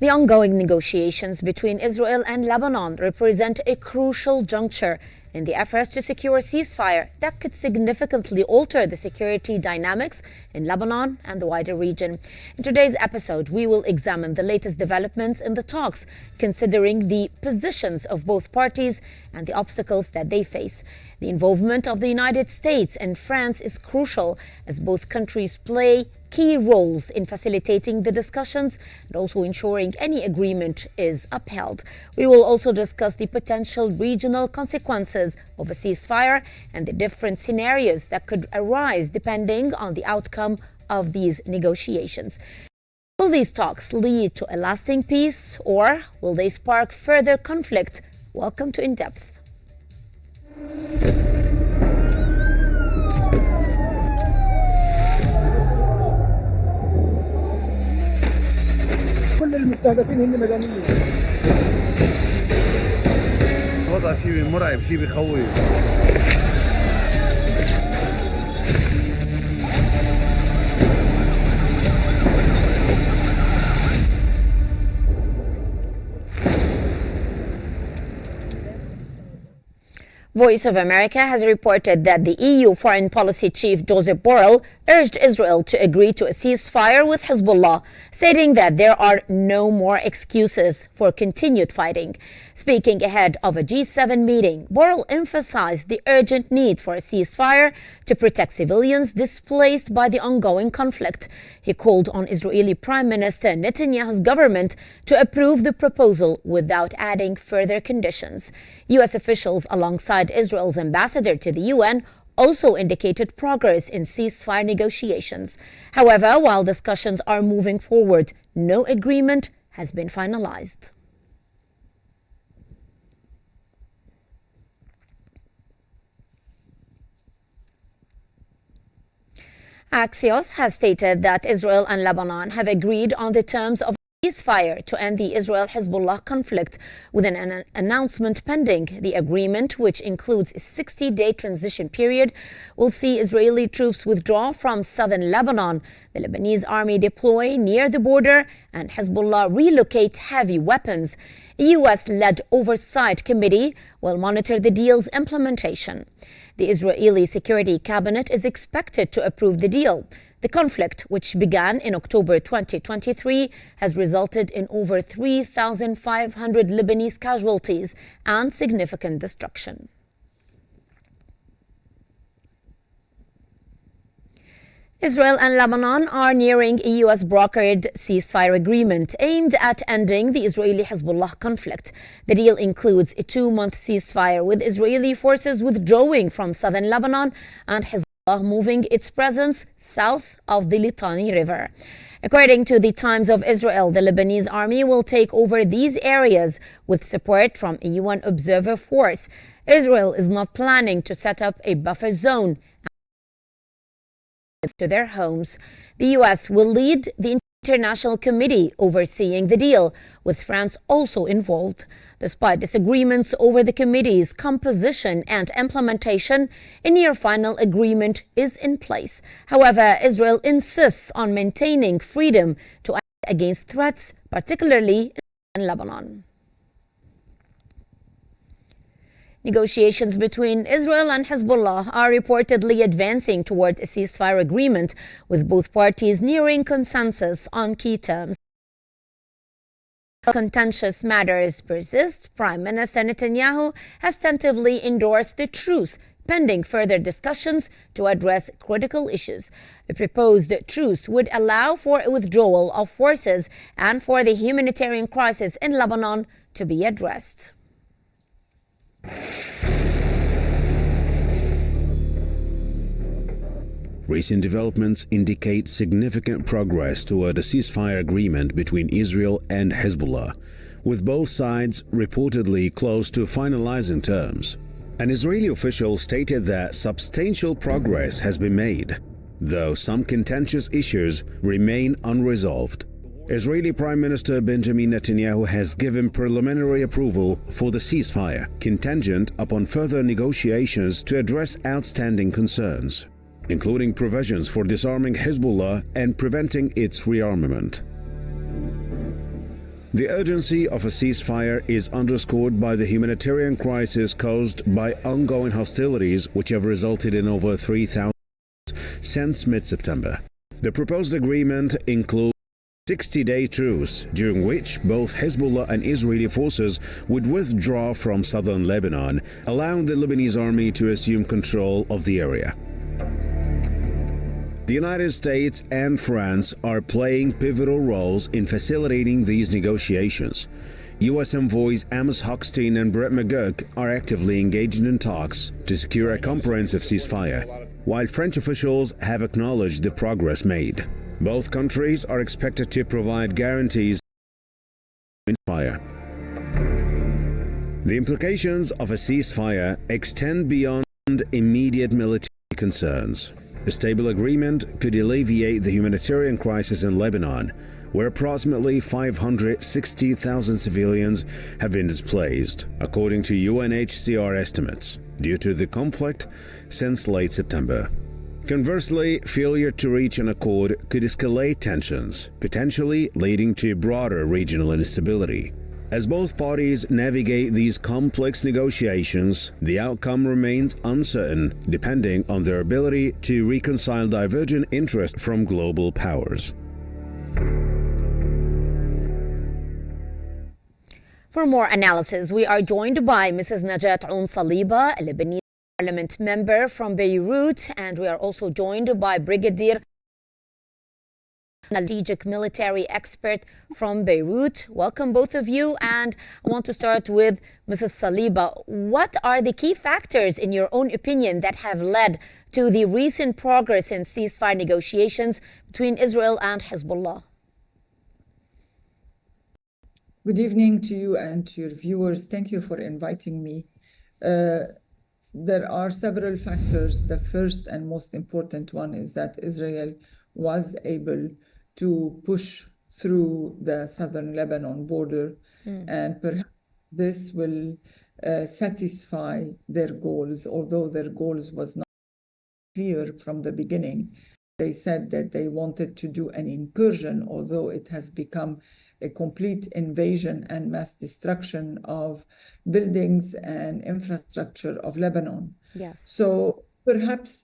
The ongoing negotiations between Israel and Lebanon represent a crucial juncture in the efforts to secure a ceasefire that could significantly alter the security dynamics in Lebanon and the wider region. In today's episode, we will examine the latest developments in the talks, considering the positions of both parties and the obstacles that they face. The involvement of the United States and France is crucial, as both countries play key roles in facilitating the discussions and also ensuring any agreement is upheld. We will also discuss the potential regional consequences of a ceasefire and the different scenarios that could arise depending on the outcome of these negotiations. Will these talks lead to a lasting peace, or will they spark further conflict? Welcome to In Depth. كل المستهدفين هن مدنيين. وضع شيء مرعب، شيء بخوف. Voice of America has reported that the EU Foreign Policy Chief Josep Borrell urged Israel to agree to a ceasefire with Hezbollah, stating that there are no more excuses for continued fighting. Speaking ahead of a G7 meeting, Borrell emphasized the urgent need for a ceasefire to protect civilians displaced by the ongoing conflict. He called on Israeli Prime Minister Netanyahu's government to approve the proposal without adding further conditions. U.S. officials, alongside Israel's ambassador to the UN, also indicated progress in ceasefire negotiations. However, while discussions are moving forward, no agreement has been finalized. Axios has stated that Israel and Lebanon have agreed on the terms of ceasefire to end the Israel-Hezbollah conflict, with an announcement pending. The agreement, which includes a 60-day transition period, will see Israeli troops withdraw from southern Lebanon, the Lebanese army deploy near the border, and Hezbollah relocate heavy weapons. A U.S.-led oversight committee will monitor the deal's implementation. The Israeli Security Cabinet is expected to approve the deal. The conflict, which began in October 2023, has resulted in over 3,500 Lebanese casualties and significant destruction. Israel and Lebanon are nearing a U.S.-brokered ceasefire agreement aimed at ending the Israeli-Hezbollah conflict. The deal includes a 2-month ceasefire, with Israeli forces withdrawing from southern Lebanon and Hezbollah moving its presence south of the Litani River. According to the Times of Israel, the Lebanese army will take over these areas with support from a UN observer force. Israel is not planning to set up a buffer zone to their homes. The U.S. will lead the international committee overseeing the deal, with France also involved. Despite disagreements over the committee's composition and implementation, a near-final agreement is in place. However, Israel insists on maintaining freedom to act against threats, particularly in Lebanon. Negotiations between Israel and Hezbollah are reportedly advancing towards a ceasefire agreement, with both parties nearing consensus on key terms. Contentious matters persist. Prime Minister Netanyahu has tentatively endorsed the truce, pending further discussions to address critical issues. The proposed truce would allow for a withdrawal of forces and for the humanitarian crisis in Lebanon to be addressed. Recent developments indicate significant progress toward a ceasefire agreement between Israel and Hezbollah, with both sides reportedly close to finalizing terms. An Israeli official stated that substantial progress has been made, though some contentious issues remain unresolved. Israeli Prime Minister Benjamin Netanyahu has given preliminary approval for the ceasefire, contingent upon further negotiations to address outstanding concerns, including provisions for disarming Hezbollah and preventing its rearmament. The urgency of a ceasefire is underscored by the humanitarian crisis caused by ongoing hostilities, which have resulted in over 3,000 since mid-September. The proposed agreement includes 60-day truce, during which both Hezbollah and Israeli forces would withdraw from southern Lebanon, allowing the Lebanese army to assume control of the area. The United States and France are playing pivotal roles in facilitating these negotiations. U.S. envoys Amos Hochstein and Brett McGurk are actively engaged in talks to secure a comprehensive ceasefire, while French officials have acknowledged the progress made. Both countries are expected to provide guarantees of ceasefire. The implications of a ceasefire extend beyond immediate military concerns. A stable agreement could alleviate the humanitarian crisis in Lebanon, where approximately 560,000 civilians have been displaced, according to UNHCR estimates, due to the conflict since late September. Conversely, failure to reach an accord could escalate tensions, potentially leading to broader regional instability. As both parties navigate these complex negotiations, the outcome remains uncertain, depending on their ability to reconcile divergent interests from global powers. For more analysis, we are joined by Mrs. Najat Saliba, a Lebanese parliament member from Beirut, and we are also joined by Brigadier strategic military expert from Beirut. Welcome both of you, and I want to start with Mrs. Saliba. What are the key factors, in your own opinion, that have led to the recent progress in ceasefire negotiations between Israel and Hezbollah? Good evening to you and to your viewers. Thank you for inviting me. There are several factors. The first and most important one is that Israel was able to push through the southern Lebanon border, and perhaps this will satisfy their goals, although their goals was not clear from the beginning. They said that they wanted to do an incursion, although it has become a complete invasion and mass destruction of buildings and infrastructure of Lebanon. Yes. So perhaps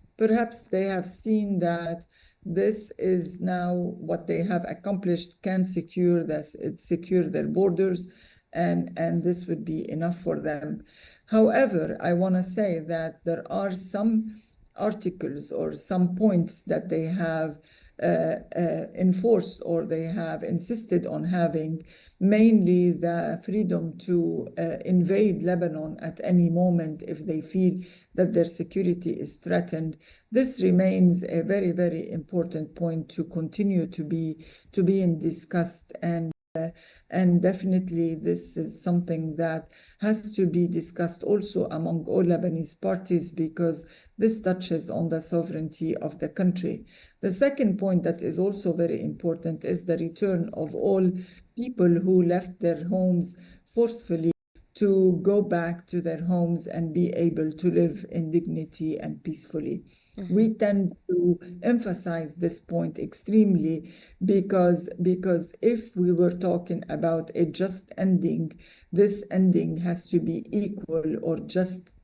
they have seen that this is now what they have accomplished can secure their borders, and this would be enough for them. However, I want to say that there are some articles or some points that they have enforced, or they have insisted on having, mainly the freedom to invade Lebanon at any moment if they feel that their security is threatened. This remains a very, very important point to continue to be discussed, and definitely this is something that has to be discussed also among all Lebanese parties, because this touches on the sovereignty of the country. The second point that is also very important is the return of all people who left their homes forcefully to go back to their homes and be able to live in dignity and peacefully. We tend to emphasize this point extremely because if we were talking about a just ending, this ending has to be equal or just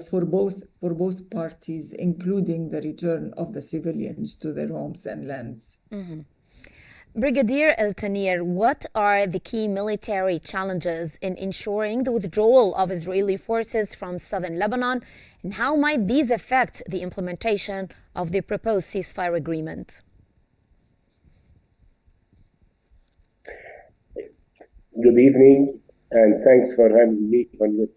for both parties, including the return of the civilians to their homes and lands. Brigadier El-Tanir, what are the key military challenges in ensuring the withdrawal of Israeli forces from southern Lebanon, and how might these affect the implementation of the proposed ceasefire agreement? Good evening, and thanks for having me on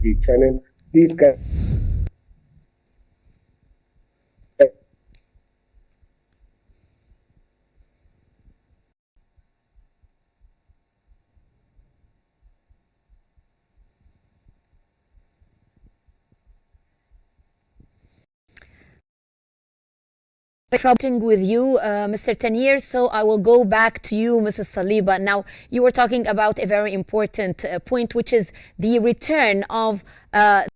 your channel. Please Interrupting with you, Mr. Tanir, so I will go back to you, Mrs. Saliba. Now, you were talking about a very important point, which is the return of the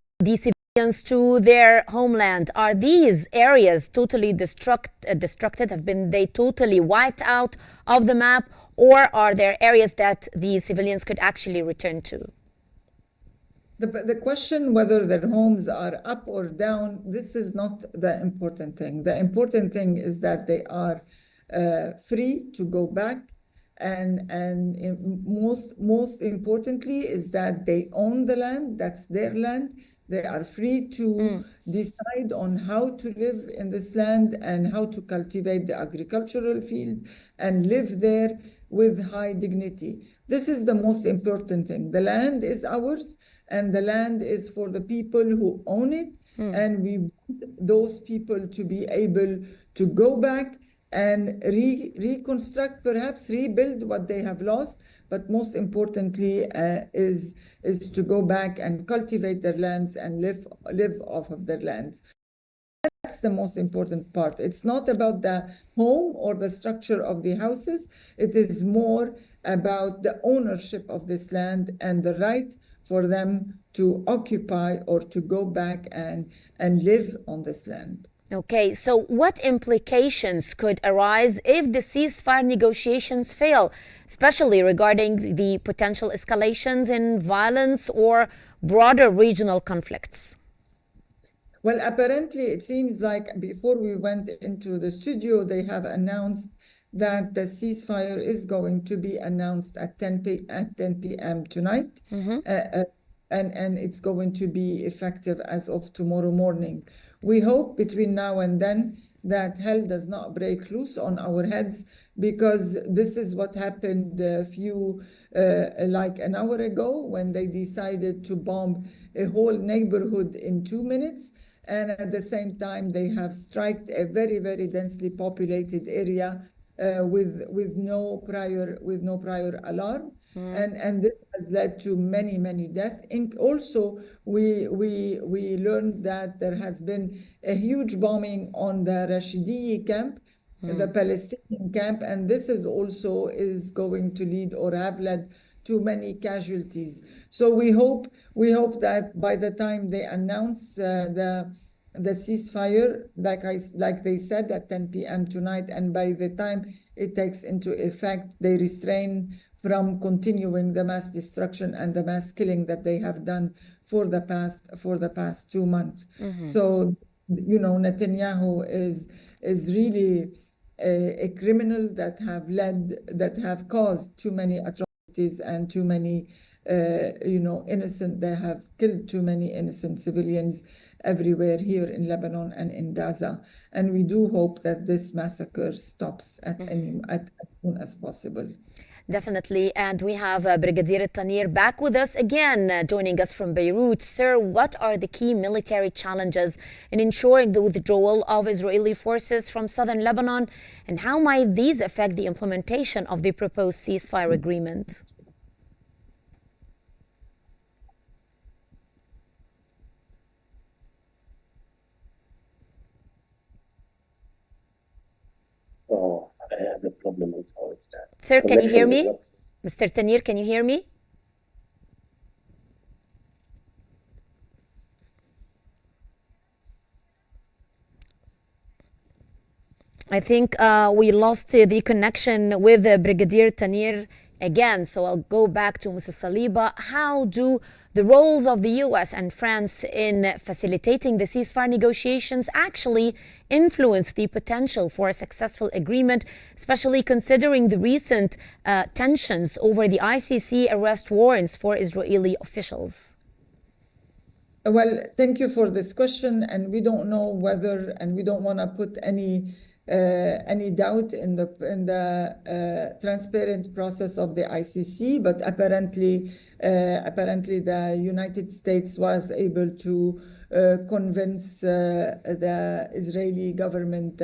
to their homeland. Are these areas totally destructed? Have been they totally wiped out of the map, or are there areas that the civilians could actually return to? The question whether their homes are up or down, this is not the important thing. The important thing is that they are free to go back, and most importantly is that they own the land. That's their land. They are free to decide on how to live in this land and how to cultivate the agricultural field and live there with high dignity. This is the most important thing. The land is ours, and the land is for the people who own it, and we want those people to be able to go back and reconstruct, perhaps rebuild what they have lost, but most importantly is to go back and cultivate their lands and live off of their lands. That's the most important part. It's not about the home or the structure of the houses. It is more about the ownership of this land and the right for them to occupy or to go back and live on this land. Okay, so what implications could arise if the ceasefire negotiations fail, especially regarding the potential escalations in violence or broader regional conflicts? Well, apparently it seems like before we went into the studio, they have announced that the ceasefire is going to be announced at 10 p.m. tonight. And it's going to be effective as of tomorrow morning. We hope between now and then that hell does not break loose on our heads, because this is what happened like an hour ago when they decided to bomb a whole neighborhood in 2 minutes. And at the same time, they have struck a very, very densely populated area with no prior alarm. And this has led to many deaths. And also, we learned that there has been a huge bombing on the Rashidi camp, the Palestinian camp, and this is going to lead or have led to many casualties. So we hope that by the time they announce the ceasefire, like they said, at 10 p.m. tonight, and by the time it takes into effect, they restrain from continuing the mass destruction and the mass killing that they have done for the past 2 months. So, Netanyahu is really a criminal that have caused too many atrocities and too many they have killed too many innocent civilians everywhere here in Lebanon and in Gaza. And we do hope that this massacre stops as soon as possible. Definitely. And we have Brigadier Tanir back with us again, joining us from Beirut. Sir, what are the key military challenges in ensuring the withdrawal of Israeli forces from southern Lebanon, and how might these affect the implementation of the proposed ceasefire agreement? Oh, I have a problem with how it's done. Sir, can you hear me? Mr. Tanir, can you hear me? I think we lost the connection with Brigadier Tanir again, so I'll go back to Mrs. Saliba. How do the roles of the US and France in facilitating the ceasefire negotiations actually influence the potential for a successful agreement, especially considering the recent tensions over the ICC arrest warrants for Israeli officials? Well, thank you for this question, and we don't know whether, and we don't want to put any doubt in the transparent process of the ICC, but apparently the United States was able to convince the Israeli government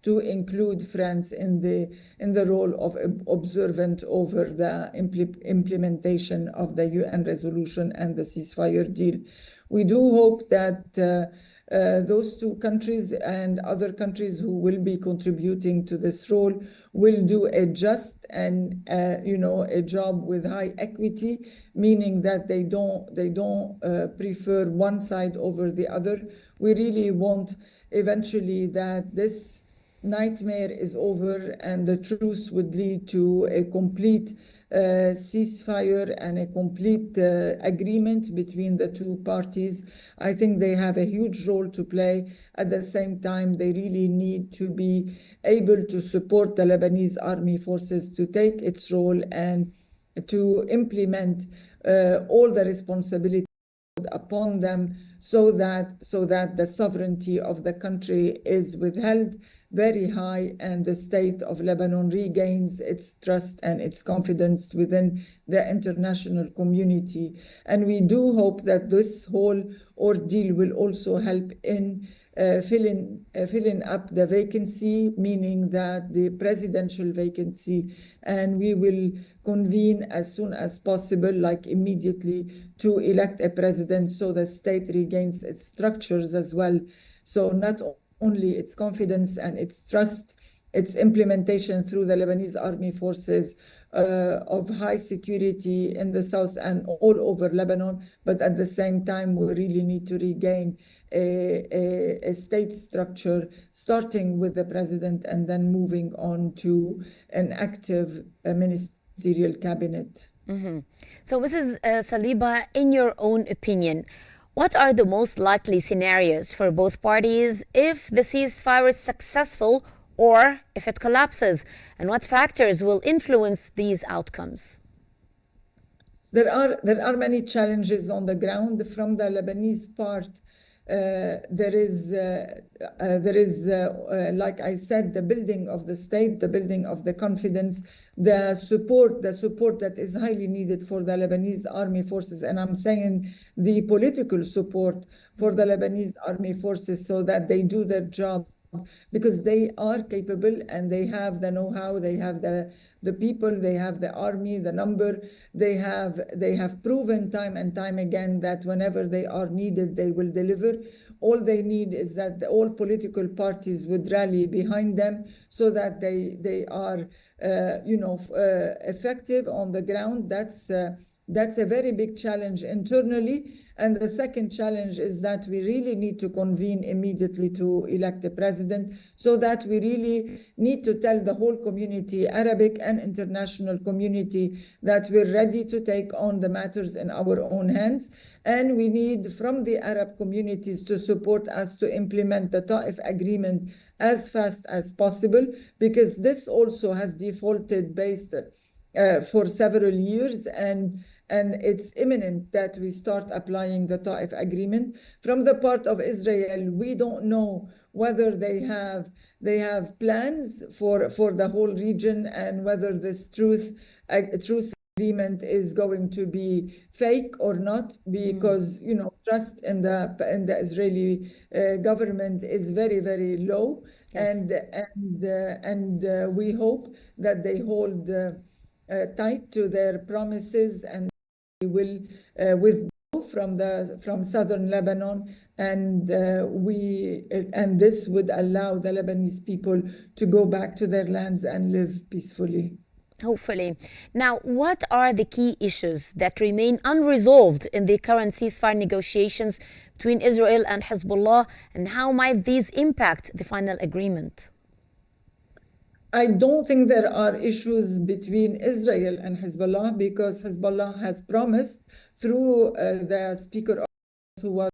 to include France in the role of observant over the implementation of the UN resolution and the ceasefire deal. We do hope that those two countries and other countries who will be contributing to this role will do a just and a job with high equity, meaning that they don't prefer one side over the other. We really want eventually that this nightmare is over and the truce would lead to a complete ceasefire and a complete agreement between the two parties. I think they have a huge role to play. At the same time, they really need to be able to support the Lebanese army forces to take its role and to implement all the responsibilities upon them so that the sovereignty of the country is withheld very high and the state of Lebanon regains its trust and its confidence within the international community. And we do hope that this whole ordeal will also help in filling up the vacancy, meaning that the presidential vacancy, and we will convene as soon as possible, like immediately, to elect a president so the state regains its structures as well. So not only its confidence and its trust, its implementation through the Lebanese army forces of high security in the south and all over Lebanon, but at the same time, we really need to regain a state structure, starting with the president and then moving on to an active ministerial cabinet. Mm-hmm. So, Mrs. Saliba, in your own opinion, what are the most likely scenarios for both parties if the ceasefire is successful or if it collapses? And what factors will influence these outcomes? There are many challenges on the ground. From the Lebanese part, there is, like I said, the building of the state, the building of the confidence, the support that is highly needed for the Lebanese army forces. And I'm saying the political support for the Lebanese army forces so that they do their job, because they are capable and they have the know-how, they have the people, they have the army, the number, they have proven time and time again that whenever they are needed, they will deliver. All they need is that all political parties would rally behind them so that they are effective on the ground. That's a very big challenge internally. And the second challenge is that we really need to convene immediately to elect a president, so that we really need to tell the whole community, Arabic and international community, that we're ready to take on the matters in our own hands. And we need from the Arab communities to support us to implement the Ta'if agreement as fast as possible, because this also has defaulted based for several years, and it's imminent that we start applying the Ta'if agreement. From the part of Israel, we don't know whether they have plans for the whole region and whether this truce agreement is going to be fake or not, because trust in the Israeli government is very, very low. Yes. And we hope that they hold tight to their promises and will withdraw from southern Lebanon, and this would allow the Lebanese people to go back to their lands and live peacefully. Hopefully. Now, what are the key issues that remain unresolved in the current ceasefire negotiations between Israel and Hezbollah, and how might these impact the final agreement? I don't think there are issues between Israel and Hezbollah, because Hezbollah has promised through the Speaker of who was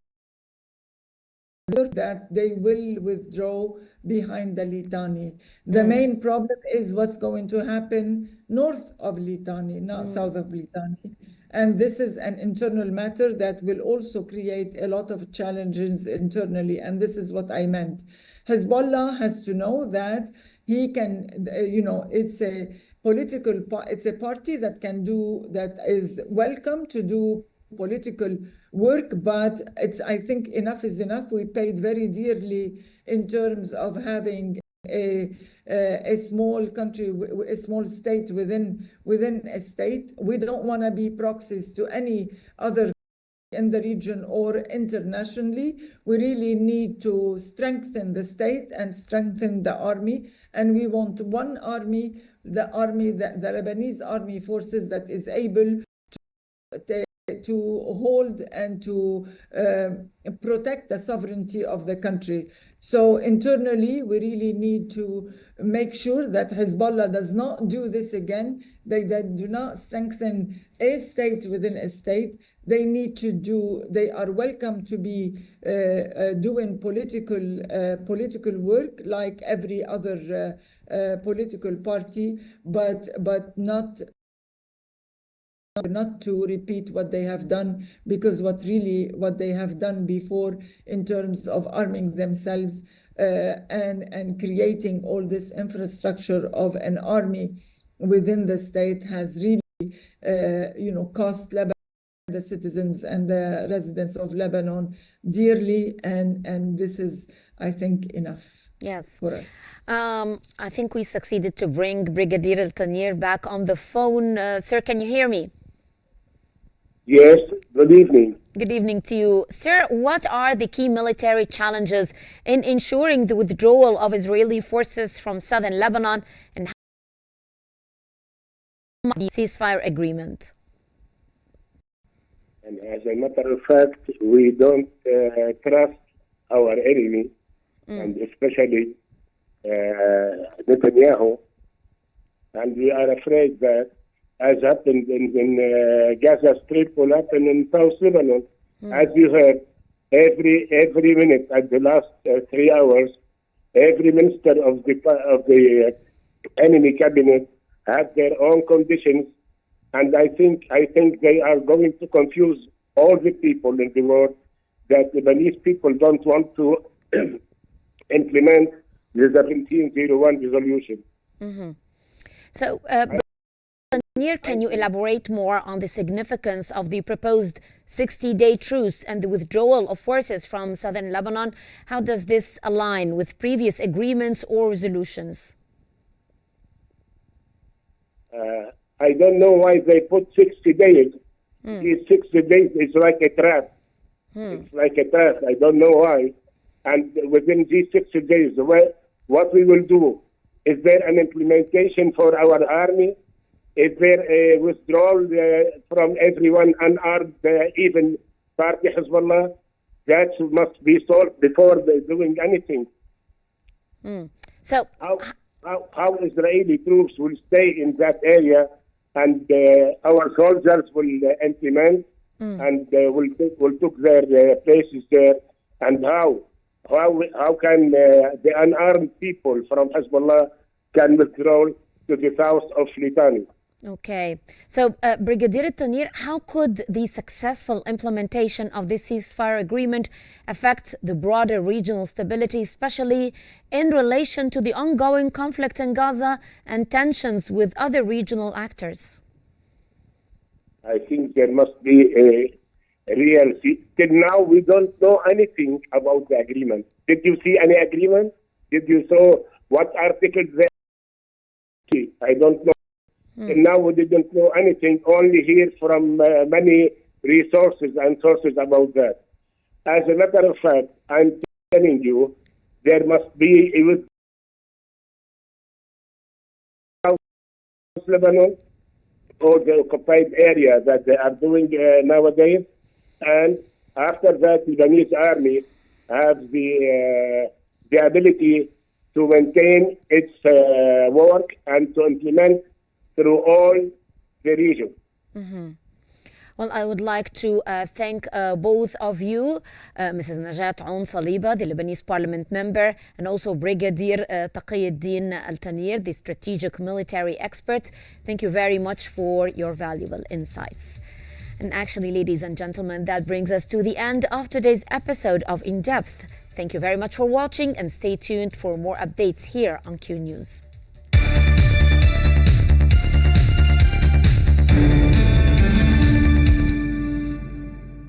that they will withdraw behind the Litani. The main problem is what's going to happen north of Litani, not south of Litani. And this is an internal matter that will also create a lot of challenges internally. And this is what I meant. Hezbollah has to know that he can, it's a party that is welcome to do political work, but I think enough is enough. We paid very dearly in terms of having a small country, a small state within a state. We don't want to be proxies to any other in the region or internationally. We really need to strengthen the state and strengthen the army. And we want one army, the Lebanese army forces that is able to hold and to protect the sovereignty of the country. So internally, we really need to make sure that Hezbollah does not do this again. They do not strengthen a state within a state. They are welcome to be doing political work like every other political party, but not to repeat what they have done, because what they have done before in terms of arming themselves and creating all this infrastructure of an army within the state has really cost Lebanon, the citizens and the residents of Lebanon dearly, and this is, I think, enough. Yes. For us. I think we succeeded to bring Brigadier Al-Tanir back on the phone. Sir, can you hear me? Yes, good evening. Good evening to you. Sir, what are the key military challenges in ensuring the withdrawal of Israeli forces from southern Lebanon and the ceasefire agreement? And as a matter of fact, we don't trust our enemy, and especially Netanyahu, and we are afraid that, as happened in Gaza Strip, will happen in South Lebanon. As you heard, every minute at the last 3 hours, every minister of the enemy cabinet had their own conditions, and I think they are going to confuse all the people in the world that Lebanese people don't want to implement the 1701 resolution. So, Tanir, can you elaborate more on the significance of the proposed 60-day truce and the withdrawal of forces from southern Lebanon? How does this align with previous agreements or resolutions? I don't know why they put 60 days. These 60 days is like a trap. It's like a trap. I don't know why. And within these 60 days, what we will do? Is there an implementation for our army? Is there a withdrawal from everyone unarmed, even party Hezbollah? That must be solved before doing anything. So, how Israeli troops will stay in that area, and our soldiers will implement and will take their places there, and how can the unarmed people from Hezbollah can withdraw to the south of Litani? Okay. So, Brigadier Tanir, how could the successful implementation of this ceasefire agreement affect the broader regional stability, especially in relation to the ongoing conflict in Gaza and tensions with other regional actors? I think there must be a real... Till now, we don't know anything about the agreement. Did you see any agreement? Did you saw what articles there? I don't know. And now we didn't know anything, only hear from many resources and sources about that. As a matter of fact, I'm telling you, there must be with South Lebanon or the occupied area that they are doing nowadays, and after that, the Lebanese army has the ability to maintain its work and to implement through all the region. Well, I would like to thank both of you, Mrs. Najat Aoun Saliba, the Lebanese parliament member, and also Brigadier Taqiyuddin Al-Tanir, the strategic military expert. Thank you very much for your valuable insights. And actually, ladies and gentlemen, that brings us to the end of today's episode of In Depth. Thank you very much for watching, and stay tuned for more updates here on Q News.